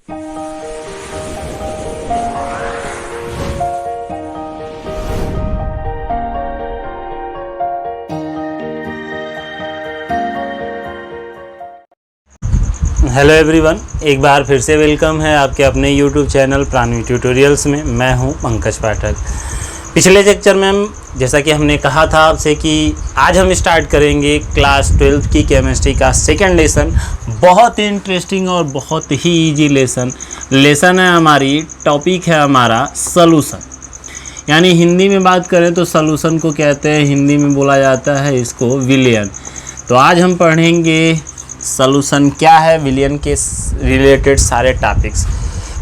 Hello everyone, एक बार फिर से वेलकम है आपके अपने यूट्यूब चैनल प्राणवी ट्यूटोरियल्स में। मैं हूं पंकज पाठक। पिछले लेक्चर में जैसा कि हमने कहा था आपसे कि आज हम स्टार्ट करेंगे क्लास 12 की केमिस्ट्री का सेकंड लेसन। बहुत ही इंटरेस्टिंग और बहुत ही इजी लेसन है हमारी। टॉपिक है हमारा सॉल्यूशन, यानी हिंदी में बात करें तो सॉल्यूशन को कहते हैं, हिंदी में बोला जाता है इसको विलयन। तो आज हम पढ़ेंगे सॉल्यूशन क्या है, विलयन के रिलेटेड सारे टॉपिक्स।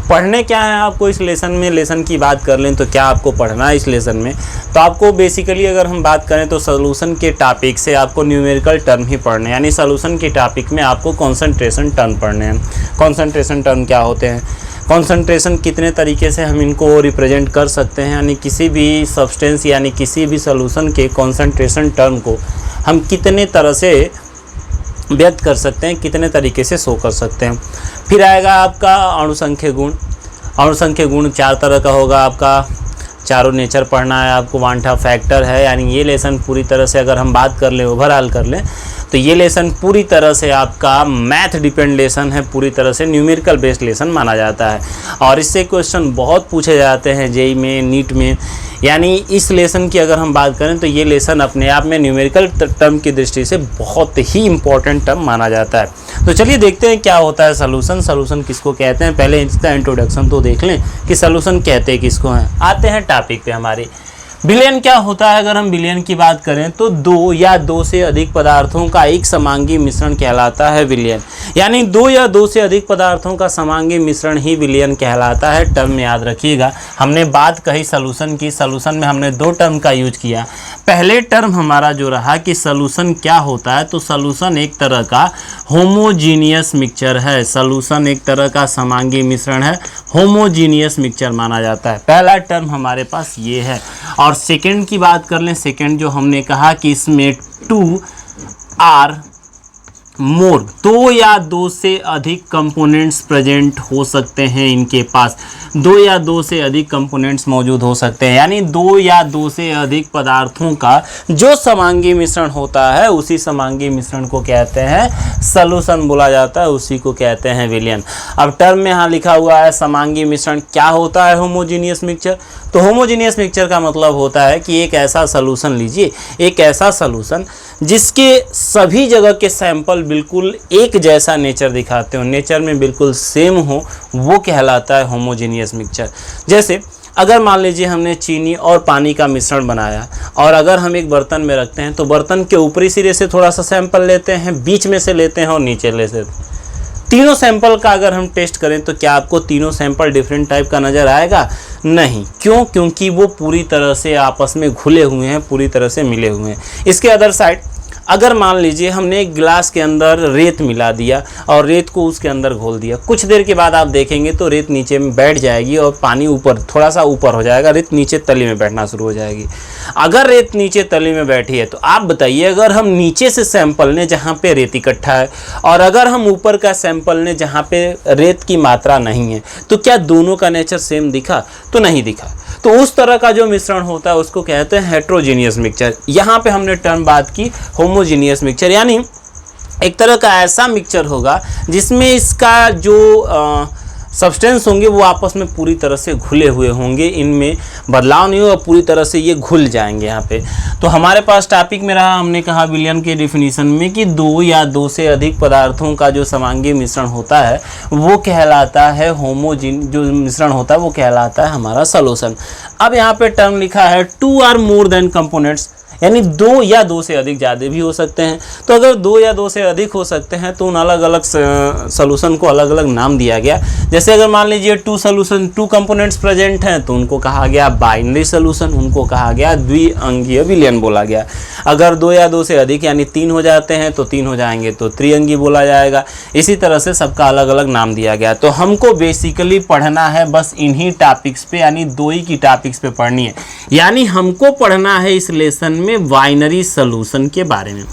पढ़ने क्या है आपको इस लेसन में, लेसन की बात कर लें तो क्या आपको पढ़ना है इस लेसन में, तो आपको बेसिकली अगर हम बात करें तो सॉल्यूशन के टॉपिक से आपको न्यूमेरिकल टर्म ही पढ़ने हैं। यानी सॉल्यूशन के टॉपिक में आपको कॉन्सेंट्रेशन टर्म पढ़ने हैं। कॉन्सेंट्रेशन टर्म क्या होते हैं, कॉन्सेंट्रेशन कितने तरीके से हम इनको रिप्रेजेंट कर सकते हैं, यानी किसी भी सब्सटेंस यानी किसी भी सॉल्यूशन के कॉन्सेंट्रेशन टर्म को हम कितने तरह से व्यक्त कर सकते हैं, कितने तरीके से शो कर सकते हैं। फिर आएगा आपका अणुसंख्य गुण। अणुसंख्य गुण 4 तरह का होगा। आपका चारों नेचर पढ़ना है आपको, वांठा फैक्टर है। यानी ये लेसन पूरी तरह से अगर हम बात कर लें, ओवरऑल कर लें, तो ये लेसन पूरी तरह से आपका मैथ डिपेंड लेसन है, पूरी तरह से न्यूमेरिकल बेस्ड लेसन माना जाता है। और इससे क्वेश्चन बहुत पूछे जाते हैं जेईई में, नीट में। यानी इस लेसन की अगर हम बात करें तो ये लेसन अपने आप में न्यूमेरिकल टर्म की दृष्टि से बहुत ही इंपॉर्टेंट टर्म माना जाता है। तो चलिए देखते हैं क्या होता है सॉल्यूशन। सॉल्यूशन किसको कहते हैं, पहले इसका इंट्रोडक्शन तो देख लें कि सॉल्यूशन कहते हैं किसको हैं। आते हैं टॉपिक पे हमारे। विलयन क्या होता है, अगर हम विलयन की बात करें तो 2 या 2 से अधिक पदार्थों का एक समांगी मिश्रण कहलाता है विलयन। यानी 2 या 2 से अधिक पदार्थों का समांगी मिश्रण ही विलयन कहलाता है। टर्म में याद रखिएगा, हमने बात कही सॉल्यूशन की, सॉल्यूशन में हमने 2 टर्म का यूज किया। पहले टर्म हमारा जो रहा कि सॉल्यूशन क्या होता है, तो सॉल्यूशन एक तरह का होमोजीनियस मिक्सचर है। सॉल्यूशन एक तरह का समांगी मिश्रण है, होमोजीनियस मिक्सचर माना जाता है। पहला टर्म हमारे पास ये है। और सेकंड की बात कर लें, सेकंड जो हमने कहा कि इसमें 2 आर मोर, 2 या 2 से अधिक कंपोनेंट्स प्रेजेंट हो सकते हैं इनके पास। 2 या 2 से अधिक कंपोनेंट्स मौजूद हो सकते हैं, यानी 2 या 2 से अधिक पदार्थों का जो समांगी मिश्रण होता है उसी समांगी मिश्रण को कहते हैं सॉल्यूशन बोला जाता है, उसी को कहते हैं विलयन। अब टर्म में यहाँ लिखा हुआ है समांगी मिश्रण क्या होता है, होमोजीनियस मिक्सचर। तो होमोजीनियस मिक्सचर का मतलब होता है कि एक ऐसा सॉल्यूशन लीजिए, एक ऐसा सॉल्यूशन जिसके सभी जगह के सैंपल बिल्कुल एक जैसा नेचर दिखाते हो, नेचर में बिल्कुल सेम हो, वो कहलाता है होमोजीनियस मिक्सचर। जैसे अगर मान लीजिए हमने चीनी और पानी का मिश्रण बनाया और अगर हम एक बर्तन में रखते हैं तो बर्तन के ऊपरी सिरे से थोड़ा सा सैंपल लेते हैं, बीच में से लेते हैं और नीचे लेते हैं। तीनों सैंपल का अगर हम टेस्ट करें तो क्या आपको तीनों सैंपल डिफरेंट टाइप का नज़र आएगा? नहीं। क्यों? क्योंकि वो पूरी तरह से आपस में घुले हुए हैं, पूरी तरह से मिले हुए हैं। इसके अदर साइड अगर मान लीजिए हमने एक गिलास के अंदर रेत मिला दिया और रेत को उसके अंदर घोल दिया, कुछ देर के बाद आप देखेंगे तो रेत नीचे में बैठ जाएगी और पानी ऊपर थोड़ा सा ऊपर हो जाएगा, रेत नीचे तली में बैठना शुरू हो जाएगी। अगर रेत नीचे तली में बैठी है तो आप बताइए, अगर हम नीचे से सैंपल लें जहाँ पे रेत इकट्ठा है और अगर हम ऊपर का सैंपल लें जहाँ पे रेत की मात्रा नहीं है, तो क्या दोनों का नेचर सेम दिखा? तो नहीं दिखा। तो उस तरह का जो मिश्रण होता है उसको कहते हैं हेट्रोजीनियस मिक्सचर। यहाँ पे हमने टर्म बात की होमोजीनियस मिक्सचर, यानी एक तरह का ऐसा मिक्सचर होगा जिसमें इसका जो सब्सटेंस होंगे वो आपस में पूरी तरह से घुले हुए होंगे, इनमें बदलाव नहीं होगा, पूरी तरह से ये घुल जाएंगे यहाँ पे। तो हमारे पास टॉपिक में रहा, हमने कहा विलयन के डिफिनीशन में कि 2 या 2 से अधिक पदार्थों का जो समांगी मिश्रण होता है वो कहलाता है जो मिश्रण होता है वो कहलाता है हमारा सॉल्यूशन। अब यहाँ पे टर्म लिखा है 2 आर मोर देन कंपोनेंट्स, यानी 2 या 2 से अधिक ज़्यादा भी हो सकते हैं। तो अगर 2 या 2 से अधिक हो सकते हैं तो उन अलग अलग सॉल्यूशन को अलग अलग नाम दिया गया। जैसे अगर मान लीजिए 2 कंपोनेंट्स प्रेजेंट हैं तो उनको कहा गया बाइनरी सॉल्यूशन, उनको कहा गया द्विअंगीय विलयन बोला गया। अगर 2 या 2 से अधिक यानी 3 हो जाते हैं तो 3 हो जाएंगे तो त्रिअंगी बोला जाएगा। इसी तरह से सबका अलग अलग नाम दिया गया। तो हमको बेसिकली पढ़ना है बस इन्हीं टॉपिक्स पे, यानी 2 ही की टॉपिक्स पे पढ़नी है। यानी हमको पढ़ना है इस लेसन में बाइनरी सॉल्यूशन के बारे में।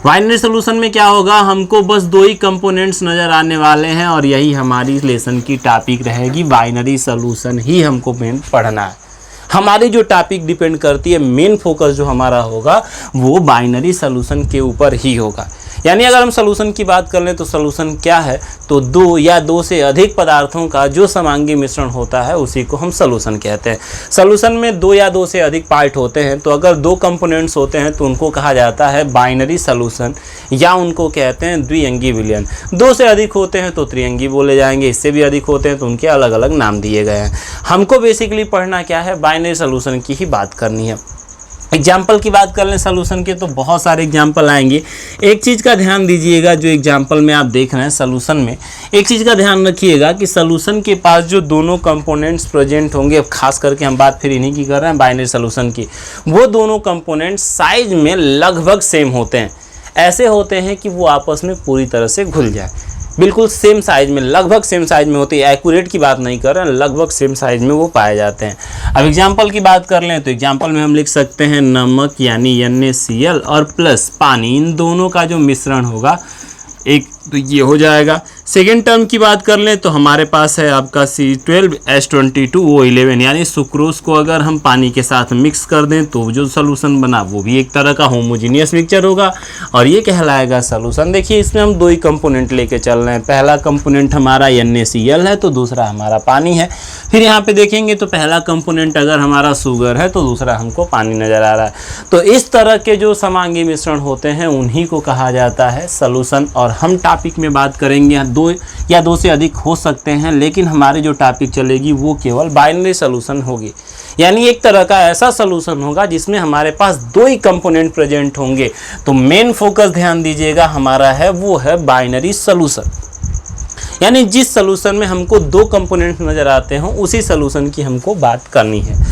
बाइनरी सोल्यूशन में क्या होगा, हमको बस दो ही कंपोनेंट्स नज़र आने वाले हैं और यही हमारी लेसन की टॉपिक रहेगी। बाइनरी सोल्यूशन ही हमको मेन पढ़ना है। हमारी जो टॉपिक डिपेंड करती है, मेन फोकस जो हमारा होगा वो बाइनरी सोल्यूशन के ऊपर ही होगा। यानी अगर हम सोल्यूशन की बात कर लें तो सोल्यूशन क्या है, तो दो या दो से अधिक पदार्थों का जो समांगी मिश्रण होता है उसी को हम सोल्यूशन कहते हैं। सोल्यूशन में दो या दो से अधिक पार्ट होते हैं, तो अगर दो कंपोनेंट्स होते हैं तो उनको कहा जाता है बाइनरी सोल्यूशन या उनको कहते हैं द्विअंगी विलयन। दो से अधिक होते हैं तो त्रिअंगी बोले जाएंगे, इससे भी अधिक होते हैं तो उनके अलग अलग नाम दिए गए हैं। हमको बेसिकली पढ़ना क्या है, बाइनरी सोल्यूशन की ही बात करनी है। एग्जाम्पल की बात कर लें सोल्यूशन के तो बहुत सारे एग्जाम्पल आएंगे। एक चीज़ का ध्यान दीजिएगा, जो एग्जाम्पल में आप देख रहे हैं सोल्यूशन में, एक चीज़ का ध्यान रखिएगा कि सोल्यूशन के पास जो दोनों कंपोनेंट्स प्रेजेंट होंगे, खास करके हम बात फिर इन्हीं की कर रहे हैं बाइनरी सोल्यूशन की, वो दोनों कंपोनेंट्स साइज में लगभग सेम होते हैं। ऐसे होते हैं कि वो आपस में पूरी तरह से घुल जाए, बिल्कुल सेम साइज में, लगभग सेम साइज में होती है। एक्यूरेट की बात नहीं कर रहे हैं, लगभग सेम साइज में वो पाए जाते हैं। अब एग्जाम्पल की बात कर लें तो एग्जाम्पल में हम लिख सकते हैं नमक यानी NaCl और प्लस पानी, इन दोनों का जो मिश्रण होगा एक, तो ये हो जाएगा। सेकेंड टर्म की बात कर लें तो हमारे पास है आपका C12H22O11, यानी सुक्रोज को अगर हम पानी के साथ मिक्स कर दें तो जो सोल्यूशन बना वो भी एक तरह का होमोजीनियस मिक्सचर होगा और ये कहलाएगा सोल्यूशन। देखिए इसमें हम दो ही कंपोनेंट लेके चल रहे हैं, पहला कंपोनेंट हमारा NaCl है तो दूसरा हमारा पानी है। फिर यहाँ पे देखेंगे तो पहला कंपोनेंट अगर हमारा शुगर है तो दूसरा हमको पानी नज़र आ रहा है। तो इस तरह के जो समांगी मिश्रण होते हैं उन्हीं को कहा जाता है सोल्यूशन। और हम टॉपिक में बात करेंगे दो या दो से अधिक हो सकते हैं, लेकिन हमारी जो टॉपिक चलेगी वो केवल बाइनरी सोल्यूशन होगी। यानी एक तरह का ऐसा सोल्यूशन होगा जिसमें हमारे पास दो ही कंपोनेंट प्रेजेंट होंगे। तो मेन फोकस ध्यान दीजिएगा हमारा है वो है बाइनरी सोल्यूशन। यानी जिस सोल्यूशन में हमको दो कंपोनेंट नज़र आते हों उसी सोल्यूशन की हमको बात करनी है।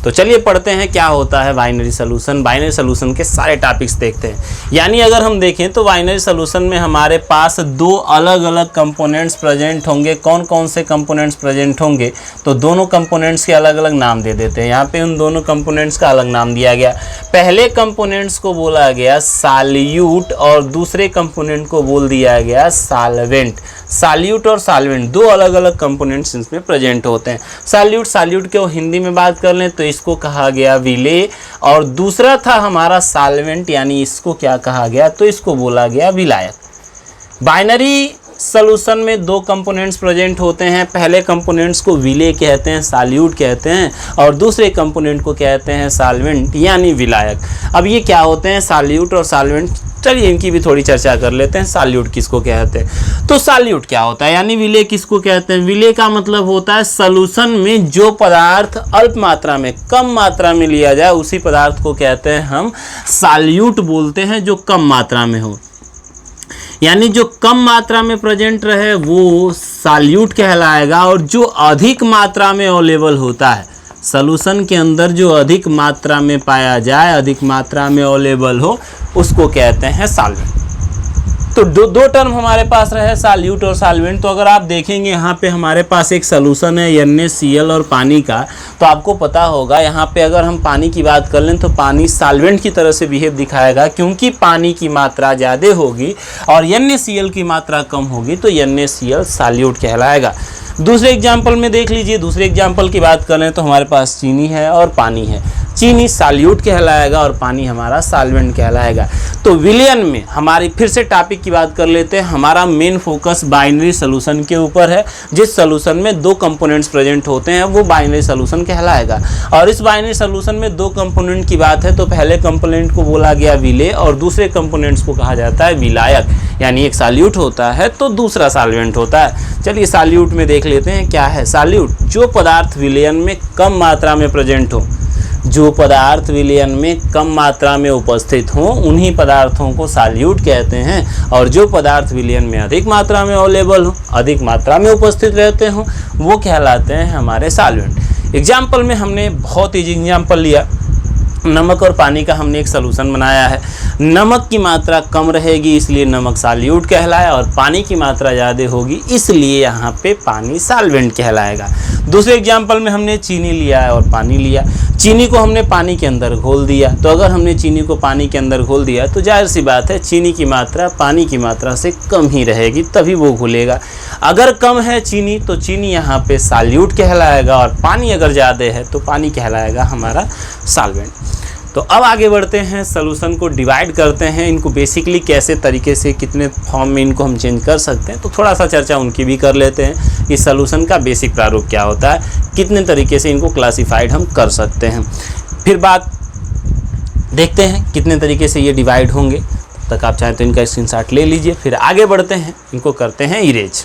तो चलिए पढ़ते हैं क्या होता है बाइनरी सोल्यूशन। बाइनरी सोल्यूशन के सारे टॉपिक्स देखते हैं। यानी अगर हम देखें तो बाइनरी सोल्यूशन में हमारे पास दो अलग अलग कंपोनेंट्स प्रेजेंट होंगे। कौन कौन से कंपोनेंट्स प्रेजेंट होंगे, तो दोनों कंपोनेंट्स के अलग अलग नाम दे देते हैं। यहाँ पे उन दोनों कंपोनेंट्स का अलग नाम दिया गया। पहले कंपोनेंट्स को बोला गया साल्यूट और दूसरे कंपोनेंट को बोल दिया गया साल्वेंट। साल्यूट और साल्वेंट दो अलग अलग कंपोनेंट्स इसमें प्रेजेंट होते हैं। साल्यूट के हिंदी में बात कर लें तो इसको कहा गया विलेय, और दूसरा था हमारा साल्वेंट, यानी इसको क्या कहा गया, तो इसको बोला गया विलायक। बाइनरी सोल्यूशन में दो कंपोनेंट्स प्रेजेंट होते हैं। पहले कंपोनेंट्स को विलेय कहते हैं, साल्यूट कहते हैं, और दूसरे कंपोनेंट को कहते हैं साल्वेंट यानी विलायक। अब ये क्या होते हैं साल्यूट और साल्वेंट, चलिए इनकी भी थोड़ी चर्चा कर लेते हैं। साल्यूट किसको कहते हैं, तो साल्यूट क्या होता है, यानी विलेय किसको कहते हैं। विलेय का मतलब होता है सोल्यूशन में जो पदार्थ अल्प मात्रा में, कम मात्रा में लिया जाए उसी पदार्थ को कहते हैं हम साल्यूट बोलते हैं, जो कम मात्रा में हो। यानी जो कम मात्रा में प्रेजेंट रहे वो साल्यूट कहलाएगा, और जो अधिक मात्रा में अवेलेबल होता है सॉल्यूशन के अंदर, जो अधिक मात्रा में पाया जाए, अधिक मात्रा में अवेलेबल हो, उसको कहते हैं सॉल्वेंट। तो दो टर्म हमारे पास रहे साल्यूट और सॉल्वेंट। तो अगर आप देखेंगे यहाँ पे हमारे पास एक सॉल्यूशन है NaCl और पानी का, तो आपको पता होगा यहाँ पे अगर हम पानी की बात कर लें तो पानी सॉल्वेंट की तरह से बिहेव दिखाएगा, क्योंकि पानी की मात्रा ज़्यादा होगी और NaCl की मात्रा कम होगी, तो NaCl सॉल्यूट कहलाएगा। दूसरे एग्जाम्पल में देख लीजिए, दूसरे एग्जाम्पल की बात करें तो हमारे पास चीनी है और पानी है। चीनी सॉल्यूट कहलाएगा और पानी हमारा सॉल्वेंट कहलाएगा। तो विलयन में हमारी फिर से टॉपिक की बात कर लेते हैं। हमारा मेन फोकस बाइनरी सोल्यूशन के ऊपर है। जिस सोल्यूशन में दो कंपोनेंट्स प्रेजेंट होते हैं वो बाइनरी सोल्यूशन कहलाएगा। और इस बाइनरी सोल्यूशन में दो कंपोनेंट की बात है तो पहले कंपोनेंट को बोला गया विलेय और दूसरे कंपोनेंट्स को कहा जाता है विलायक। यानी एक सॉल्यूट होता है तो दूसरा सॉल्वेंट होता है। चलिए सॉल्यूट में देख लेते हैं क्या है सॉल्यूट। जो पदार्थ विलयन में कम मात्रा में प्रेजेंट हो, जो पदार्थ विलयन में कम मात्रा में उपस्थित हों उन्हीं पदार्थों को सॉल्यूट कहते हैं, और जो पदार्थ विलयन में अधिक मात्रा में अवेलेबल हो, अधिक मात्रा में उपस्थित रहते हों, वो कहलाते हैं हमारे सॉल्वेंट। एग्जाम्पल में हमने बहुत ईजी एग्जाम्पल लिया, नमक और पानी का हमने एक सोल्यूशन बनाया है। नमक की मात्रा कम रहेगी इसलिए नमक सॉल्यूट कहलाया, और पानी की मात्रा ज़्यादा होगी इसलिए यहाँ पे पानी सॉल्वेंट कहलाएगा। दूसरे एग्जाम्पल में हमने चीनी लिया है और पानी लिया। चीनी को हमने पानी के अंदर घोल दिया, तो अगर हमने चीनी को पानी के अंदर घोल दिया तो जाहिर सी बात है चीनी की मात्रा पानी की मात्रा से कम ही रहेगी, तभी वो घुलेगा। अगर कम है चीनी तो चीनी यहाँ पे सॉल्यूट कहलाएगा, और पानी अगर ज़्यादा है तो पानी कहलाएगा हमारा सॉल्वेंट। तो अब आगे बढ़ते हैं, सॉल्यूशन को डिवाइड करते हैं, इनको बेसिकली कैसे तरीके से कितने फॉर्म में इनको हम चेंज कर सकते हैं, तो थोड़ा सा चर्चा उनकी भी कर लेते हैं कि सॉल्यूशन का बेसिक प्रारूप क्या होता है, कितने तरीके से इनको क्लासिफाइड हम कर सकते हैं। फिर बात देखते हैं कितने तरीके से ये डिवाइड होंगे। तब तक आप चाहें तो इनका स्क्रीनशॉट ले लीजिए। फिर आगे बढ़ते हैं, इनको करते हैं इरेज।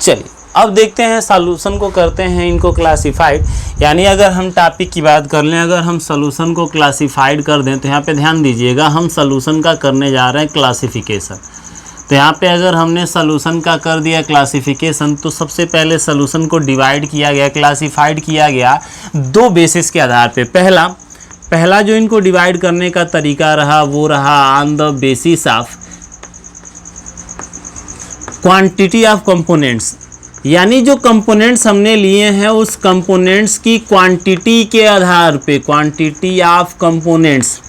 चलिए अब देखते हैं सॉल्यूशन को करते हैं इनको क्लासिफाइड। यानी अगर हम टॉपिक की बात कर लें, अगर हम सॉल्यूशन को क्लासिफाइड कर दें तो यहाँ पे ध्यान दीजिएगा, हम सॉल्यूशन का करने जा रहे हैं क्लासिफिकेशन। तो यहाँ पे अगर हमने सॉल्यूशन का कर दिया क्लासिफिकेशन, तो सबसे पहले सॉल्यूशन को डिवाइड किया गया, क्लासिफाइड किया गया दो बेसिस के आधार पे। पहला जो इनको डिवाइड करने का तरीका रहा वो रहा on the basis of quantity of components, यानी जो कंपोनेंट्स हमने लिए हैं उस कंपोनेंट्स की क्वांटिटी के आधार पे, क्वांटिटी ऑफ कंपोनेंट्स,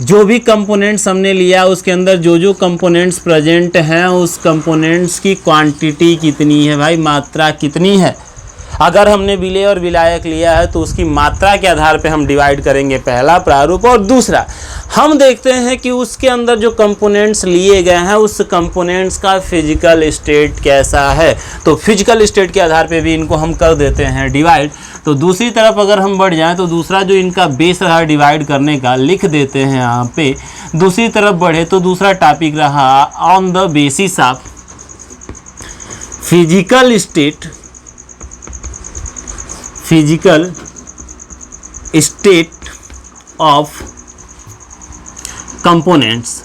जो भी कंपोनेंट्स हमने लिया उसके अंदर जो जो कंपोनेंट्स प्रेजेंट हैं उस कंपोनेंट्स की क्वांटिटी कितनी है भाई, मात्रा कितनी है। अगर हमने विलेय और विलायक लिया है तो उसकी मात्रा के आधार पे हम डिवाइड करेंगे, पहला प्रारूप। और दूसरा हम देखते हैं कि उसके अंदर जो कंपोनेंट्स लिए गए हैं उस कंपोनेंट्स का फिजिकल स्टेट कैसा है, तो फिजिकल स्टेट के आधार पे भी इनको हम कर देते हैं डिवाइड। तो दूसरी तरफ अगर हम बढ़ जाएं तो दूसरा जो इनका बेस रहा डिवाइड करने का लिख देते हैं यहाँ पे। दूसरी तरफ बढ़े तो दूसरा टॉपिक रहा on the basis of physical state of components,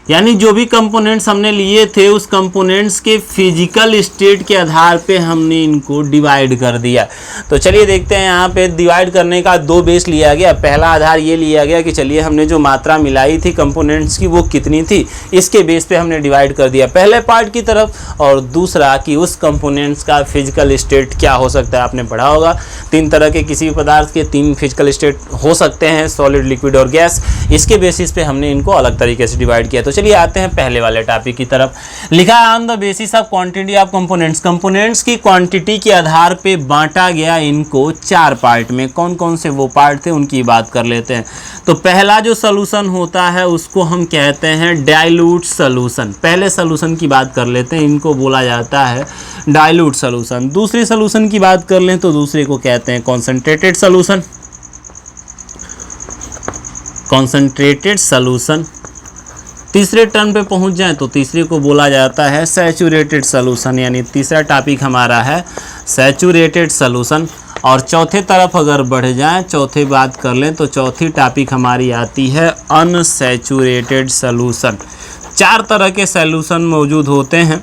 यानी जो भी कंपोनेंट्स हमने लिए थे उस कंपोनेंट्स के फिजिकल स्टेट के आधार पे हमने इनको डिवाइड कर दिया। तो चलिए देखते हैं, यहाँ पे डिवाइड करने का दो बेस लिया गया। पहला आधार ये लिया गया कि चलिए हमने जो मात्रा मिलाई थी कंपोनेंट्स की वो कितनी थी, इसके बेस पे हमने डिवाइड कर दिया पहले पार्ट की तरफ। और दूसरा कि उस कंपोनेंट्स का फिजिकल स्टेट क्या हो सकता है। आपने पढ़ा होगा 3 तरह के किसी भी पदार्थ के 3 फिजिकल स्टेट हो सकते हैं, सॉलिड, लिक्विड और गैस। इसके बेसिस पे हमने इनको अलग तरीके से डिवाइड किया। तो चलिए आते हैं पहले वाले टॉपिक की तरफ। लिखा है on the basis of quantity of components, components की क्वांटिटी के आधार पे बांटा गया इनको 4 पार्ट में। कौन कौन से वो पार्ट थे उनकी बात कर लेते हैं। तो पहला जो सॉल्यूशन होता है उसको हम कहते हैं डाइल्यूट सॉल्यूशन। पहले सॉल्यूशन की बात कर लेते हैं, इनको बोला जाता है डाइल्यूट सॉल्यूशन। दूसरे सॉल्यूशन की बात कर लें तो दूसरे को कहते हैं कॉन्सेंट्रेटेड सॉल्यूशन, कॉन्सेंट्रेटेड सॉल्यूशन। तीसरे टर्म पे पहुंच जाएं तो तीसरे को बोला जाता है सैचुरेटेड सॉल्यूशन, यानी तीसरा टॉपिक हमारा है सैचुरेटेड सॉल्यूशन। और चौथे तरफ अगर बढ़ जाएं, चौथे बात कर लें तो चौथी टॉपिक हमारी आती है अनसैचुरेटेड सॉल्यूशन। 4 तरह के सॉल्यूशन मौजूद होते हैं।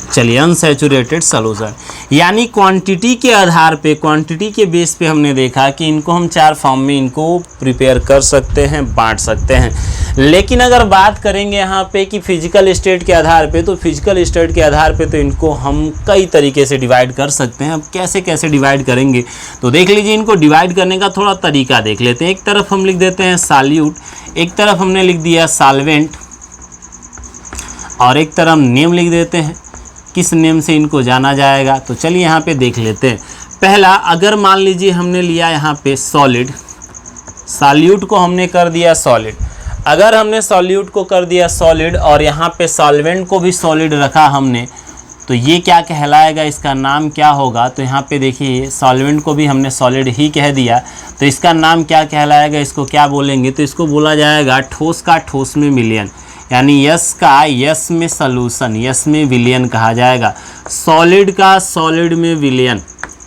चलिए अनसैचुरेटेड सॉल्यूशन यानी क्वांटिटी के आधार पे, क्वांटिटी के बेस पे हमने देखा कि इनको हम 4 फॉर्म में इनको प्रिपेयर कर सकते हैं, बांट सकते हैं। लेकिन अगर बात करेंगे यहाँ पे कि फिजिकल स्टेट के आधार पे, तो फिजिकल स्टेट के आधार पे तो इनको हम कई तरीके से डिवाइड कर सकते हैं। अब कैसे कैसे डिवाइड करेंगे तो देख लीजिए, इनको डिवाइड करने का थोड़ा तरीका देख लेते हैं। एक तरफ हम लिख देते हैं सॉल्यूट, एक तरफ हमने लिख दिया सॉल्वेंट, और एक तरफ नेम लिख देते हैं, किस नेम से इनको जाना जाएगा। तो चलिए यहाँ पे देख लेते हैं। पहला, अगर मान लीजिए हमने लिया यहाँ पे सॉलिड, सॉल्यूट को हमने कर दिया सॉलिड। अगर हमने सॉल्यूट को कर दिया सॉलिड और यहाँ पे सॉल्वेंट को भी सॉलिड रखा हमने, तो ये क्या कहलाएगा, इसका नाम क्या होगा। तो यहाँ पे देखिए सॉल्वेंट को भी हमने सॉलिड ही कह दिया, तो इसका नाम क्या कहलाएगा, इसको क्या बोलेंगे, तो इसको बोला जाएगा ठोस का ठोस में विलयन, यानी यस का यस में सॉल्यूशन, यस में विलयन कहा जाएगा। सॉलिड का सॉलिड में विलयन,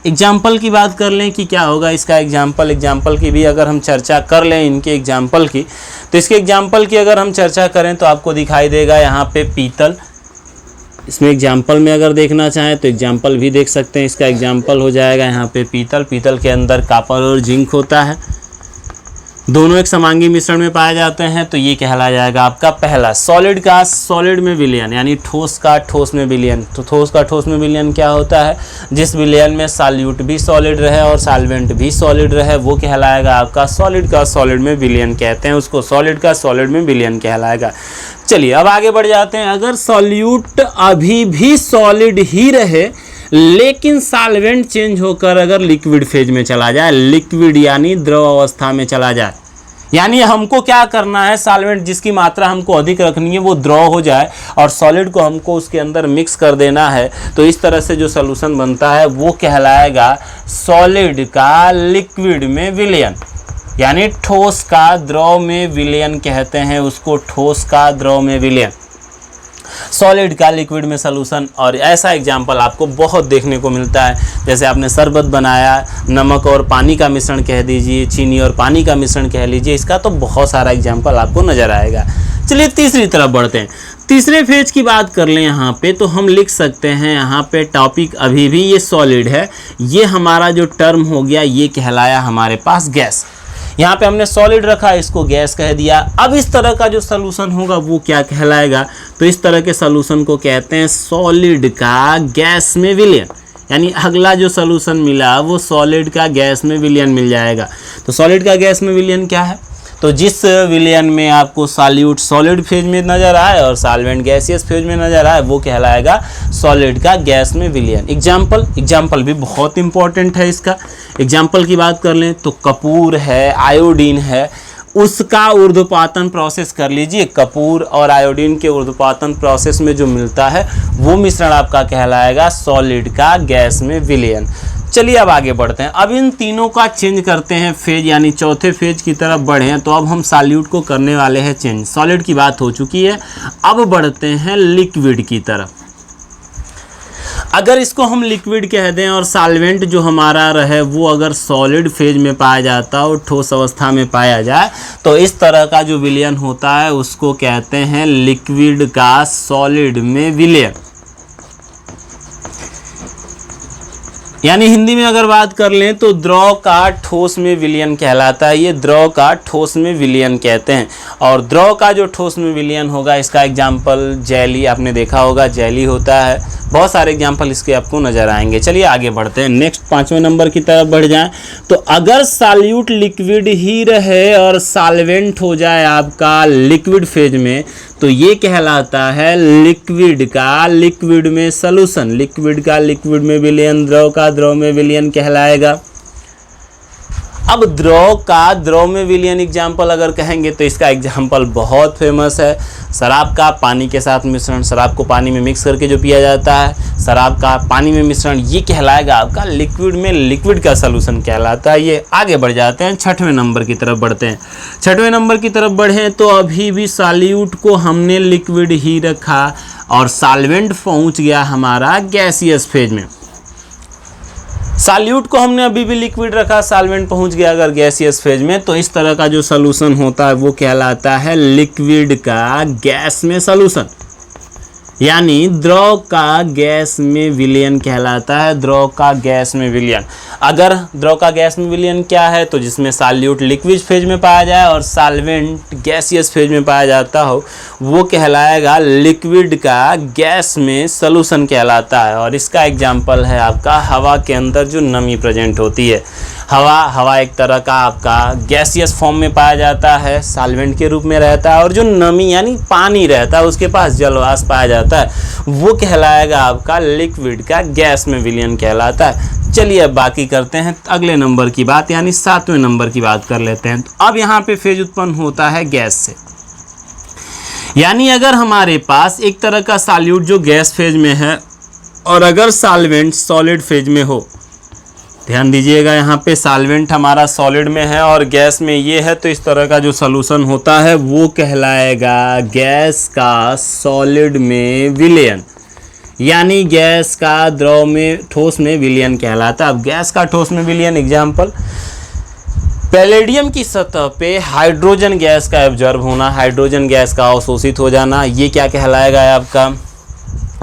एग्जाम्पल की बात कर लें कि क्या होगा इसका एग्जाम्पल की भी अगर हम चर्चा कर लें इनके एग्जाम्पल की, तो इसके एग्जाम्पल की अगर हम चर्चा करें तो आपको दिखाई देगा यहाँ पे पीतल। इसमें एग्जाम्पल में अगर देखना चाहें तो एग्जाम्पल भी देख सकते हैं। इसका एग्जाम्पल हो जाएगा यहाँ पे पीतल के अंदर कॉपर और जिंक होता है, दोनों एक समांगी मिश्रण में पाए जाते हैं, तो ये कहला जाएगा आपका पहला। सॉलिड का सॉलिड में विलयन यानी ठोस का ठोस में विलयन। तो ठोस का ठोस में विलयन क्या होता है? जिस विलयन में सॉल्यूट भी सॉलिड रहे और सॉल्वेंट भी सॉलिड रहे वो कहलाएगा आपका सॉलिड का सॉलिड में विलयन कहते हैं उसको, सॉलिड का सॉलिड में विलयन कहलाएगा। चलिए अब आगे बढ़ जाते हैं। अगर सॉल्यूट अभी भी सॉलिड ही रहे लेकिन सॉल्वेंट चेंज होकर अगर लिक्विड फेज में चला जाए, लिक्विड यानी द्रव अवस्था में चला जाए, यानी हमको क्या करना है, सॉल्वेंट जिसकी मात्रा हमको अधिक रखनी है वो द्रव हो जाए और सॉलिड को हमको उसके अंदर मिक्स कर देना है, तो इस तरह से जो सॉल्यूशन बनता है वो कहलाएगा सॉलिड का लिक्विड में विलयन, यानी ठोस का द्रव में विलयन कहते हैं उसको, ठोस का द्रव में विलयन, सॉलिड का लिक्विड में सॉल्यूशन। और ऐसा एग्जाम्पल आपको बहुत देखने को मिलता है, जैसे आपने शरबत बनाया, नमक और पानी का मिश्रण कह दीजिए, चीनी और पानी का मिश्रण कह लीजिए, इसका तो बहुत सारा एग्जाम्पल आपको नज़र आएगा। चलिए तीसरी तरफ बढ़ते हैं। तीसरे फेज की बात कर लें यहाँ पे तो हम लिख सकते हैं यहाँ पे टॉपिक अभी भी ये सॉलिड है, ये हमारा जो टर्म हो गया ये कहलाया हमारे पास गैस। यहाँ पे हमने सॉलिड रखा, इसको गैस कह दिया। अब इस तरह का जो सॉल्यूशन होगा वो क्या कहलाएगा, तो इस तरह के सॉल्यूशन को कहते हैं सॉलिड का गैस में विलयन, यानी अगला जो सॉल्यूशन मिला वो सॉलिड का गैस में विलयन मिल जाएगा। तो सॉलिड का गैस में विलयन क्या है, तो जिस विलयन में आपको सॉल्यूट सॉलिड फेज में नज़र आए और सॉल्वेंट गैसियस फेज में नज़र आए वो कहलाएगा सॉलिड का गैस में विलयन। एग्जाम्पल भी बहुत इंपॉर्टेंट है इसका। एग्जाम्पल की बात कर लें तो कपूर है, आयोडीन है, उसका ऊर्ध्वपातन प्रोसेस कर लीजिए। कपूर और आयोडीन के ऊर्ध्वपातन प्रोसेस में जो मिलता है वो मिश्रण आपका कहलाएगा सॉलिड का गैस में विलयन। चलिए अब आगे बढ़ते हैं। अब इन तीनों का चेंज करते हैं फेज, यानी चौथे फेज की तरफ बढ़े तो अब हम सॉल्यूट को करने वाले हैं चेंज। सॉलिड की बात हो चुकी है, अब बढ़ते हैं लिक्विड की तरफ। अगर इसको हम लिक्विड कह दें और सॉल्वेंट जो हमारा रहे वो अगर सॉलिड फेज में पाया जाता और ठोस अवस्था में पाया जाए तो इस तरह का जो विलयन होता है उसको कहते हैं लिक्विड का सॉलिड में विलयन। यानी हिंदी में अगर बात कर लें तो द्रव का ठोस में विलयन कहलाता है, ये द्रव का ठोस में विलयन कहते हैं। और द्रव का जो ठोस में विलयन होगा इसका एग्जाम्पल जेली, आपने देखा होगा जेली होता है, बहुत सारे एग्जाम्पल इसके आपको नज़र आएंगे। चलिए आगे बढ़ते हैं, नेक्स्ट 5वें नंबर की तरफ बढ़ जाएं तो अगर सॉल्यूट लिक्विड ही रहे और सॉल्वेंट हो जाए आपका लिक्विड फेज में तो ये कहलाता है लिक्विड का लिक्विड में सॉल्यूशन, लिक्विड का लिक्विड में विलयन, द्रव का द्रव में विलयन कहलाएगा। अब द्रव का द्रव में विलयन एग्जाम्पल अगर कहेंगे तो इसका एग्जाम्पल बहुत फेमस है, शराब का पानी के साथ मिश्रण, शराब को पानी में मिक्स करके जो पिया जाता है, शराब का पानी में मिश्रण, ये कहलाएगा आपका लिक्विड में लिक्विड का सॉल्यूशन कहलाता है। ये आगे बढ़ जाते हैं, 6वें नंबर की तरफ बढ़ते हैं। 6वें नंबर की तरफ बढ़ें तो अभी भी सॉल्यूट को हमने लिक्विड ही रखा और सॉल्वेंट पहुँच गया हमारा गैसियस फेज में। सॉल्यूट को हमने अभी भी लिक्विड रखा, सॉल्वेंट पहुंच गया अगर गैसियस फेज में, तो इस तरह का जो सॉल्यूशन होता है वो कहलाता है लिक्विड का गैस में सॉल्यूशन, यानी द्रव का गैस में विलयन कहलाता है, द्रव का गैस में विलयन। अगर द्रव का गैस में विलयन क्या है तो जिसमें सॉल्यूट लिक्विड फेज में पाया जाए और सॉल्वेंट गैसियस फेज में पाया जाता हो वो कहलाएगा लिक्विड का गैस में सॉल्यूशन कहलाता है। और इसका एग्जाम्पल है आपका हवा के अंदर जो नमी प्रेजेंट होती है। हवा एक तरह का आपका गैसियस फॉर्म में पाया जाता है, सॉल्वेंट के रूप में रहता है, और जो नमी यानी पानी रहता है उसके पास जलवाष्प पाया जाता है वो कहलाएगा आपका लिक्विड का गैस में विलयन कहलाता है। चलिए अब बाकी करते हैं अगले नंबर की बात, यानी 7वें नंबर की बात कर लेते हैं। तो अब यहाँ पे फेज उत्पन्न होता है गैस से, यानी अगर हमारे पास एक तरह का सॉल्यूट जो गैस फेज में है और अगर सॉल्वेंट सॉलिड फेज में हो, ध्यान दीजिएगा यहाँ पे सॉल्वेंट हमारा सॉलिड में है और गैस में ये है, तो इस तरह का जो सॉल्यूशन होता है वो कहलाएगा गैस का सॉलिड में विलयन, यानी गैस का द्रव में ठोस में विलयन कहलाता है। अब गैस का ठोस में विलयन एग्जाम्पल, पैलेडियम की सतह पे हाइड्रोजन गैस का एब्जॉर्ब होना, हाइड्रोजन गैस का अवशोषित हो जाना, ये क्या कहलाएगा आपका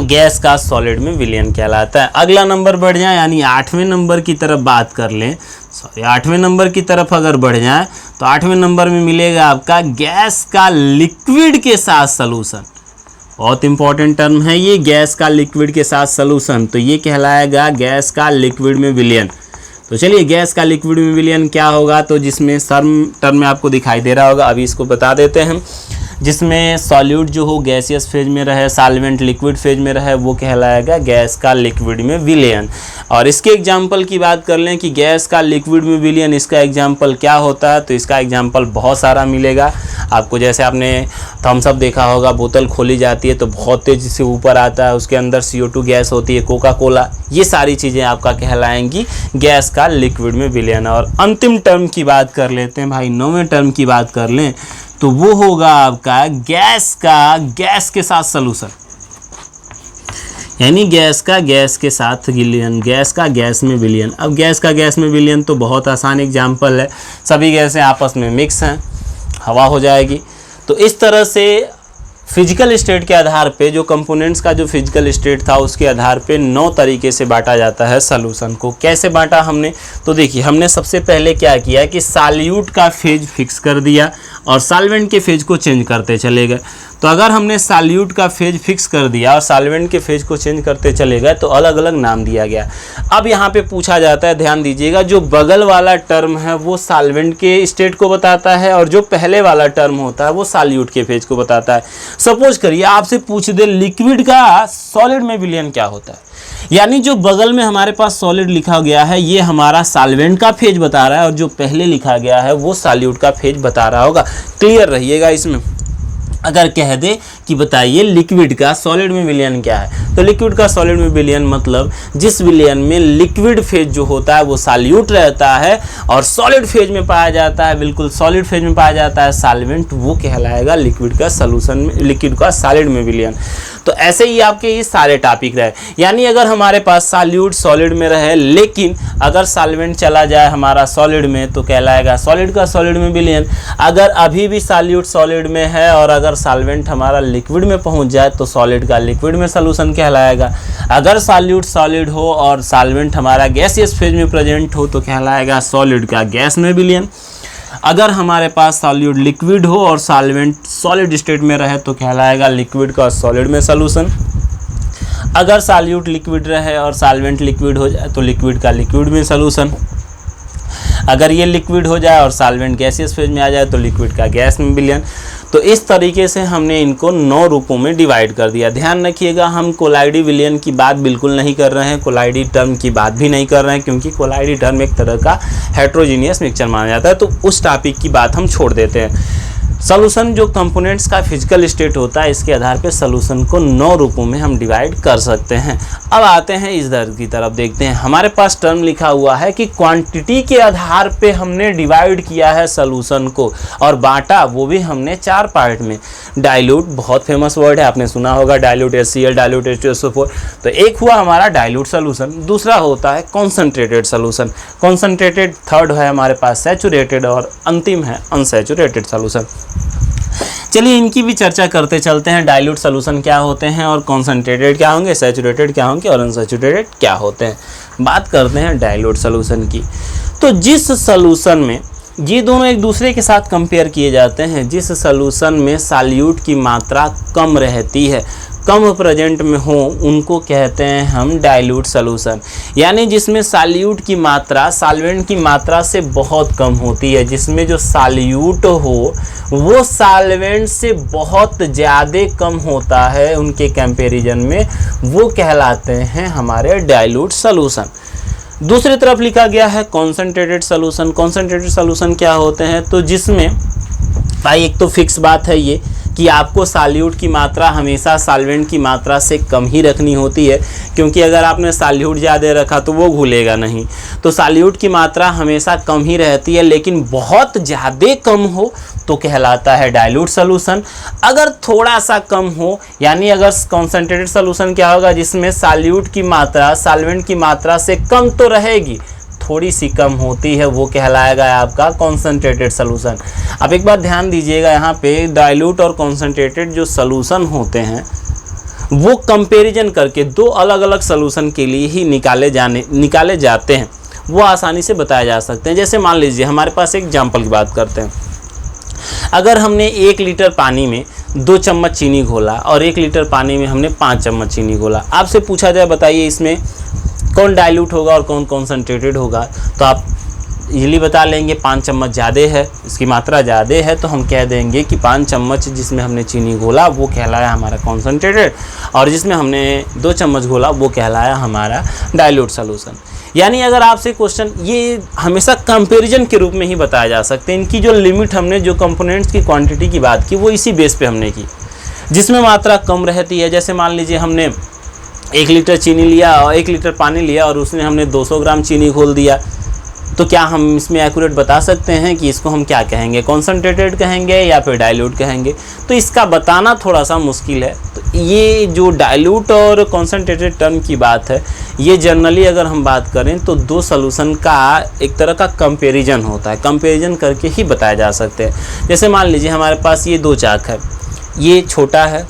गैस का सॉलिड में विलयन कहलाता है। अगला नंबर बढ़ जाए, यानी 8वें नंबर की तरफ बात कर लें, 8वें नंबर की तरफ अगर बढ़ जाए तो 8वें नंबर में मिलेगा आपका गैस का लिक्विड के साथ सलूशन। बहुत इंपॉर्टेंट टर्म है ये, गैस का लिक्विड के साथ सलूशन, तो ये कहलाएगा गैस का लिक्विड में विलयन। तो चलिए गैस का लिक्विड में विलयन क्या होगा, तो जिसमें टर्म में आपको दिखाई दे रहा होगा, अभी इसको बता देते हैं। जिसमें सॉल्यूट जो हो गैसियस फेज में रहे, सॉल्वेंट लिक्विड फेज में रहे, वो कहलाएगा गैस का लिक्विड में विलयन। और इसके एग्जाम्पल की बात कर लें कि गैस का लिक्विड में विलयन इसका एग्जाम्पल क्या होता है, तो इसका एग्जाम्पल बहुत सारा मिलेगा आपको। जैसे आपने थम्स अप देखा होगा, बोतल खोली जाती है तो बहुत तेज़ी से ऊपर आता है, उसके अंदर CO2 गैस होती है, कोका कोला, ये सारी चीज़ें आपका कहलाएंगी गैस का लिक्विड में विलयन। और अंतिम टर्म की बात कर लेते हैं भाई, 9वें टर्म की बात कर लें तो वो होगा आपका गैस के साथ सलूशन, यानी गैस का गैस के साथ विलयन, गैस का गैस में विलयन। अब गैस का गैस में विलयन तो बहुत आसान एग्जाम्पल है, सभी गैसें आपस में मिक्स हैं, हवा हो जाएगी। तो इस तरह से फिजिकल स्टेट के आधार पे, जो कंपोनेंट्स का जो फिजिकल स्टेट था उसके आधार पे 9 तरीके से बांटा जाता है सॉल्यूशन को। कैसे बांटा हमने, तो देखिए हमने सबसे पहले क्या किया कि सॉल्यूट का फेज फिक्स कर दिया और सॉल्वेंट के फेज को चेंज करते चले गए। तो अगर हमने सॉल्यूट का फेज फिक्स कर दिया और सॉल्वेंट के फेज को चेंज करते चले गए तो अलग अलग नाम दिया गया। अब यहाँ पे पूछा जाता है, ध्यान दीजिएगा, जो बगल वाला टर्म है वो सॉल्वेंट के स्टेट को बताता है और जो पहले वाला टर्म होता है वो सॉल्यूट के फेज को बताता है। सपोज करिए आपसे पूछ दे लिक्विड का सॉलिड में विलयन क्या होता है, यानी जो बगल में हमारे पास सॉलिड लिखा गया है ये हमारा सॉल्वेंट का फेज बता रहा है और जो पहले लिखा गया है वो सॉल्यूट का फेज बता रहा होगा। क्लियर रहिएगा इसमें। अगर कह दे कि बताइए लिक्विड का सॉलिड में विलयन क्या है, तो लिक्विड का सॉलिड में विलयन मतलब जिस विलयन में लिक्विड फेज जो होता है वो सॉल्यूट रहता है और सॉलिड फेज में पाया जाता है, बिल्कुल सॉलिड फेज में पाया जाता है सॉल्वेंट, वो कहलाएगा लिक्विड का सॉल्यूशन में, लिक्विड का सॉलिड में विलयन। तो ऐसे ही आपके ये सारे टॉपिक रहे, यानी अगर हमारे पास सॉल्यूट सॉलिड में रहे लेकिन अगर सॉल्वेंट चला जाए हमारा सॉलिड में तो कहलाएगा सॉलिड का सॉलिड में विलयन। अगर अभी भी सॉल्यूट सॉलिड में है और अगर सॉल्वेंट हमारा लिक्विड में पहुंच जाए तो सॉलिड का लिक्विड में सॉल्यूशन कहलाएगा। अगर सॉल्यूट सॉलिड हो और सॉल्वेंट हमारा गैसियस फेज में प्रेजेंट हो तो कहलाएगा सॉलिड का गैस में विलयन। अगर हमारे पास सॉल्यूट लिक्विड हो और सॉल्वेंट सॉलिड स्टेट में रहे तो कहलाएगा लिक्विड का सॉलिड में सॉल्यूशन। अगर सॉल्यूट लिक्विड रहे और सॉल्वेंट लिक्विड हो जाए तो लिक्विड का लिक्विड में सॉल्यूशन। अगर ये लिक्विड हो जाए और सॉल्वेंट गैसियस फेज में आ जाए तो लिक्विड का गैस में विलयन। तो इस तरीके से हमने इनको 9 रूपों में डिवाइड कर दिया। ध्यान रखिएगा, हम कोलाइडी विलयन की बात बिल्कुल नहीं कर रहे हैं, कोलाइडी टर्म की बात भी नहीं कर रहे हैं, क्योंकि कोलाइडी टर्म एक तरह का हेट्रोजीनियस मिक्सचर माना जाता है, तो उस टॉपिक की बात हम छोड़ देते हैं। सॉल्यूशन जो कंपोनेंट्स का फिजिकल स्टेट होता है इसके आधार पे सॉल्यूशन को 9 रूपों में हम डिवाइड कर सकते हैं। अब आते हैं इस दर की तरफ, देखते हैं हमारे पास टर्म लिखा हुआ है कि क्वांटिटी के आधार पे हमने डिवाइड किया है सॉल्यूशन को और बांटा वो भी हमने 4 पार्ट में। डाइल्यूट बहुत फेमस वर्ड है, आपने सुना होगा, डाइल्यूट HCl, डाइल्यूट H2SO4। तो एक हुआ हमारा डाइल्यूट सॉल्यूशन, दूसरा होता है कॉन्सेंट्रेटेड सॉल्यूशन, कॉन्सेंट्रेटेड, थर्ड है हमारे पास सैचुरेटेड और अंतिम है अनसैचुरेटेड सॉल्यूशन। चलिए इनकी भी चर्चा करते चलते हैं। डाइल्यूट सॉल्यूशन क्या होते हैं और कॉन्सेंट्रेटेड क्या होंगे, सैचुरेटेड क्या होंगे और अनसैचुरेटेड क्या होते हैं। बात करते हैं डाइल्यूट सॉल्यूशन की। तो जिस सॉल्यूशन में ये दोनों एक दूसरे के साथ कंपेयर किए जाते हैं, जिस सॉल्यूशन में सॉल्यूट की मात्रा कम रहती है, कम प्रेजेंट में हो, उनको कहते हैं हम डाइल्यूट सॉल्यूशन। यानी जिसमें सॉल्यूट की मात्रा सॉल्वेंट की मात्रा से बहुत कम होती है, जिसमें जो सॉल्यूट हो वो सॉल्वेंट से बहुत ज़्यादा कम होता है उनके कंपैरिजन में, वो कहलाते हैं हमारे डाइल्यूट सॉल्यूशन। दूसरी तरफ लिखा गया है कॉन्सेंट्रेटेड सॉल्यूशन। कॉन्सेंट्रेटेड सॉल्यूशन क्या होते हैं, तो जिसमें भाई एक तो फिक्स बात है ये कि आपको सॉल्यूट की मात्रा हमेशा सॉल्वेंट की मात्रा से कम ही रखनी होती है, क्योंकि अगर आपने सॉल्यूट ज़्यादा रखा तो वो घुलेगा नहीं। तो सॉल्यूट की मात्रा हमेशा कम ही रहती है, लेकिन बहुत ज़्यादा कम हो तो कहलाता है डाइल्यूट सॉल्यूशन। अगर थोड़ा सा कम हो, यानी अगर कॉन्सेंट्रेटेड सॉल्यूशन क्या होगा, जिसमें सॉल्यूट की मात्रा सॉल्वेंट की मात्रा से कम तो रहेगी, थोड़ी सी कम होती है, वो कहलाएगा आपका कॉन्सेंट्रेटेड सॉल्यूशन। अब एक बात ध्यान दीजिएगा, यहाँ पे डाइल्यूट और कॉन्सेंट्रेटेड जो सॉल्यूशन होते हैं वो कंपैरिजन करके दो अलग अलग सॉल्यूशन के लिए ही निकाले जाते हैं, वो आसानी से बताए जा सकते हैं। जैसे मान लीजिए हमारे पास एक एग्जाम्पल की बात करते हैं, अगर हमने 1 लीटर पानी में 2 चम्मच चीनी घोला और 1 लीटर पानी में हमने 5 चम्मच चीनी घोला, आपसे पूछा जाए बताइए इसमें कौन डाइल्यूट होगा और कौन कॉन्सेंट्रेटेड होगा, तो आप इजीली बता लेंगे 5 चम्मच ज़्यादा है, इसकी मात्रा ज़्यादा है, तो हम कह देंगे कि 5 चम्मच जिसमें हमने चीनी घोला वो कहलाया हमारा कॉन्सेंट्रेटेड, और जिसमें हमने 2 चम्मच घोला वो कहलाया हमारा डाइल्यूट सॉल्यूशन। यानी अगर आपसे क्वेश्चन, ये हमेशा कंपैरिजन के रूप में ही बताया जा सकते हैं। इनकी जो लिमिट हमने जो कंपोनेंट्स की क्वांटिटी की बात की वो इसी बेस पे हमने की, जिसमें मात्रा कम रहती है। जैसे मान लीजिए हमने 1 लीटर चीनी लिया और 1 लीटर पानी लिया और उसमें हमने 200 ग्राम चीनी घोल दिया, तो क्या हम इसमें एक्यूरेट बता सकते हैं कि इसको हम क्या कहेंगे, कॉन्सेंट्रेटेड कहेंगे या फिर डाइल्यूट कहेंगे? तो इसका बताना थोड़ा सा मुश्किल है। तो ये जो डाइल्यूट और कॉन्सेंट्रेटेड टर्म की बात है, ये जनरली अगर हम बात करें तो दो सॉल्यूशन का एक तरह का कंपैरिजन होता है, कंपैरिजन करके ही बताया जा सकते हैं। जैसे मान लीजिए हमारे पास ये 2 चाक है, ये छोटा है,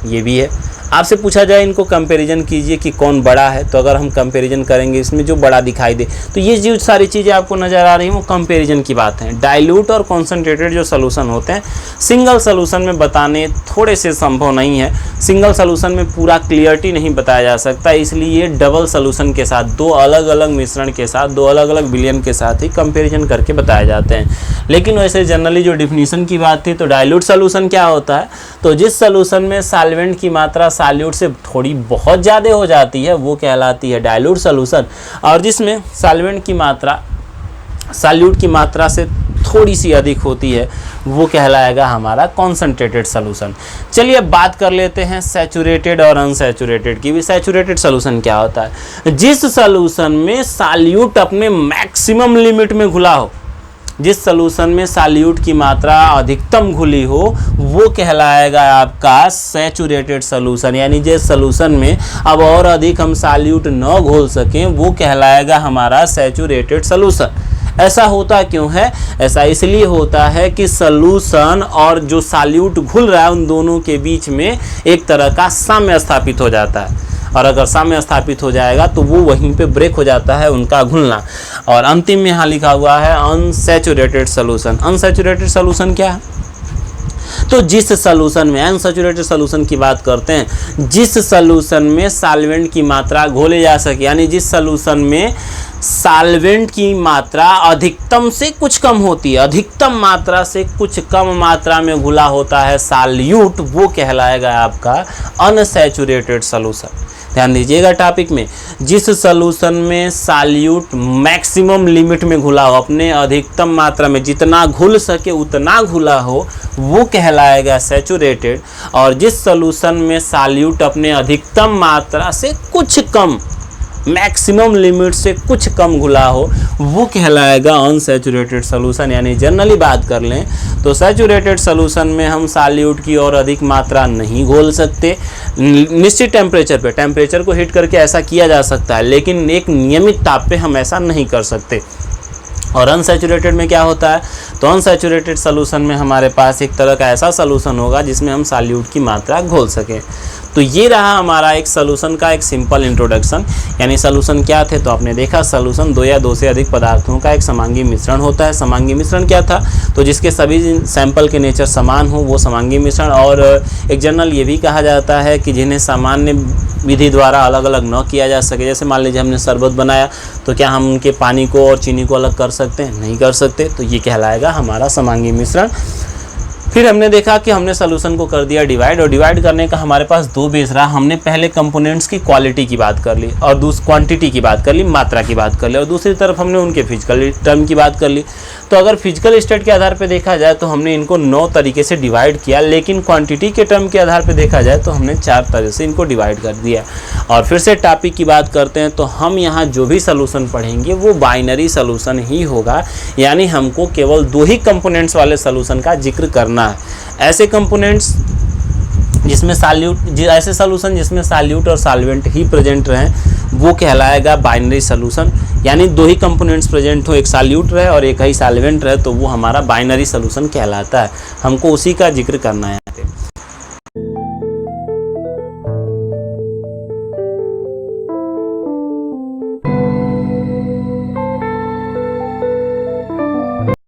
ये भी है। आपसे पूछा जाए इनको कंपैरिजन कीजिए कि कौन बड़ा है, तो अगर हम कंपैरिजन करेंगे इसमें जो बड़ा दिखाई दे, तो ये जो सारी चीज़ें आपको नज़र आ रही हैं वो कंपैरिजन की बात है। डाइल्यूट और कॉन्सेंट्रेटेड जो सॉल्यूशन होते हैं सिंगल सॉल्यूशन में बताने थोड़े से संभव नहीं है, सिंगल सॉल्यूशन में पूरा क्लियरिटी नहीं बताया जा सकता, इसलिए डबल सॉल्यूशन के साथ, 2 अलग अलग मिश्रण के साथ, 2 अलग अलग विलयन के साथ ही कंपैरिजन करके बताए जाते हैं। लेकिन वैसे जनरली जो डिफिनीशन की बात थी, तो डाइल्यूट सॉल्यूशन क्या होता है, तो जिस सॉल्यूशन में सॉल्वेंट की मात्रा सॉल्यूट से थोड़ी बहुत ज़्यादा हो जाती है वो कहलाती है डाइल्यूट सॉल्यूशन, और जिसमें सॉल्वेंट की मात्रा सॉल्यूट की मात्रा से थोड़ी सी अधिक होती है वो कहलाएगा हमारा कॉन्सेंट्रेटेड सॉल्यूशन। चलिए अब बात कर लेते हैं सैचुरेटेड और अनसैचुरेटेड की भी। सैचुरेटेड सॉल्यूशन क्या होता है, जिस सॉल्यूशन में सॉल्यूट अपने मैक्सिमम लिमिट में घुला हो, जिस सॉल्यूशन में सॉल्यूट की मात्रा अधिकतम घुली हो वो कहलाएगा आपका सैचुरेटेड सॉल्यूशन। यानी जिस सॉल्यूशन में अब और अधिक हम सॉल्यूट न घोल सकें वो कहलाएगा हमारा सैचुरेटेड सॉल्यूशन। ऐसा होता क्यों है, ऐसा इसलिए होता है कि सॉल्यूशन और जो सॉल्यूट घुल रहा है उन दोनों के बीच में एक तरह का साम्य स्थापित हो जाता है, और अगर साम्य स्थापित हो जाएगा तो वो वहीं पे ब्रेक हो जाता है उनका घुलना। और अंतिम में यहाँ लिखा हुआ है अनसैचुरेटेड सॉल्यूशन। अनसैचुरेटेड सॉल्यूशन क्या है, तो जिस सॉल्यूशन में, अनसैचुरेटेड सॉल्यूशन की बात करते हैं, जिस सॉल्यूशन में सॉल्वेंट की मात्रा घोले जा सके, यानी जिस सॉल्यूशन में सॉल्वेंट की मात्रा अधिकतम से कुछ कम होती है, अधिकतम मात्रा से कुछ कम मात्रा में घुला होता है सॉल्यूट, वो कहलाएगा आपका अनसैचुरेटेड सॉल्यूशन। ध्यान दीजिएगा टॉपिक में, जिस सॉल्यूशन में सॉल्यूट मैक्सिमम लिमिट में घुला हो, अपने अधिकतम मात्रा में जितना घुल सके उतना घुला हो वो कहलाएगा सैचुरेटेड, और जिस सॉल्यूशन में सॉल्यूट अपने अधिकतम मात्रा से कुछ कम, मैक्सिमम लिमिट से कुछ कम घुला हो वो कहलाएगा अनसैचुरेटेड सॉल्यूशन। यानी जनरली बात कर लें तो सैचुरेटेड सॉल्यूशन में हम सॉल्यूट की और अधिक मात्रा नहीं घोल सकते, निश्चित टेम्परेचर पे, टेम्परेचर को हिट करके ऐसा किया जा सकता है, लेकिन एक नियमित ताप पे हम ऐसा नहीं कर सकते। और अनसैचुरेटेड में क्या होता है, तो अनसैचुरेटेड सॉल्यूशन में हमारे पास एक तरह का ऐसा सॉल्यूशन होगा जिसमें हम सॉल्यूट की मात्रा घोल सकें। तो ये रहा हमारा एक सॉल्यूशन का एक सिंपल इंट्रोडक्शन। यानी सॉल्यूशन क्या थे, तो आपने देखा सॉल्यूशन 2 या 2 से अधिक पदार्थों का एक समांगी मिश्रण होता है। समांगी मिश्रण क्या था, तो जिसके सभी सैंपल के नेचर समान हो वो समांगी मिश्रण। और एक जनरल ये भी कहा जाता है कि जिन्हें सामान्य विधि द्वारा अलग अलग न किया जा सके, जैसे मान लीजिए हमने शरबत बनाया तो क्या हम उनके पानी को और चीनी को अलग कर सकते हैं, नहीं कर सकते, तो ये कहलाएगा हमारा समांगी मिश्रण। फिर हमने देखा कि हमने सोल्यूशन को कर दिया डिवाइड, और डिवाइड करने का हमारे पास दो बेस रहा। हमने पहले कंपोनेंट्स की क्वालिटी की बात कर ली और क्वांटिटी की बात कर ली, मात्रा की बात कर ली, और दूसरी तरफ हमने उनके फिजिकल टर्म की बात कर ली। तो अगर फिजिकल स्टेट के आधार पर देखा जाए तो हमने इनको 9 तरीके से डिवाइड किया, लेकिन क्वांटिटी के टर्म के आधार पर देखा जाए तो हमने 4 तरह से इनको डिवाइड कर दिया। और फिर से टॉपिक की बात करते हैं तो हम यहाँ जो भी सोल्यूशन पढ़ेंगे वो बाइनरी सोल्यूशन ही होगा, यानी हमको केवल 2 ही कंपोनेंट्स वाले सोल्यूशन का जिक्र करना है। ऐसे कंपोनेंट्स जिसमें ऐसे सोल्यूशन जिसमें सॉल्यूट और सॉल्वेंट ही प्रेजेंट रहें वो कहलाएगा बाइनरी सोल्यूशन, यानी 2 ही कंपोनेंट्स प्रेजेंट हो, एक सॉल्यूट रहे और एक ही सॉल्वेंट रहे, तो वो हमारा बाइनरी सोल्यूशन कहलाता है। हमको उसी का जिक्र करना है।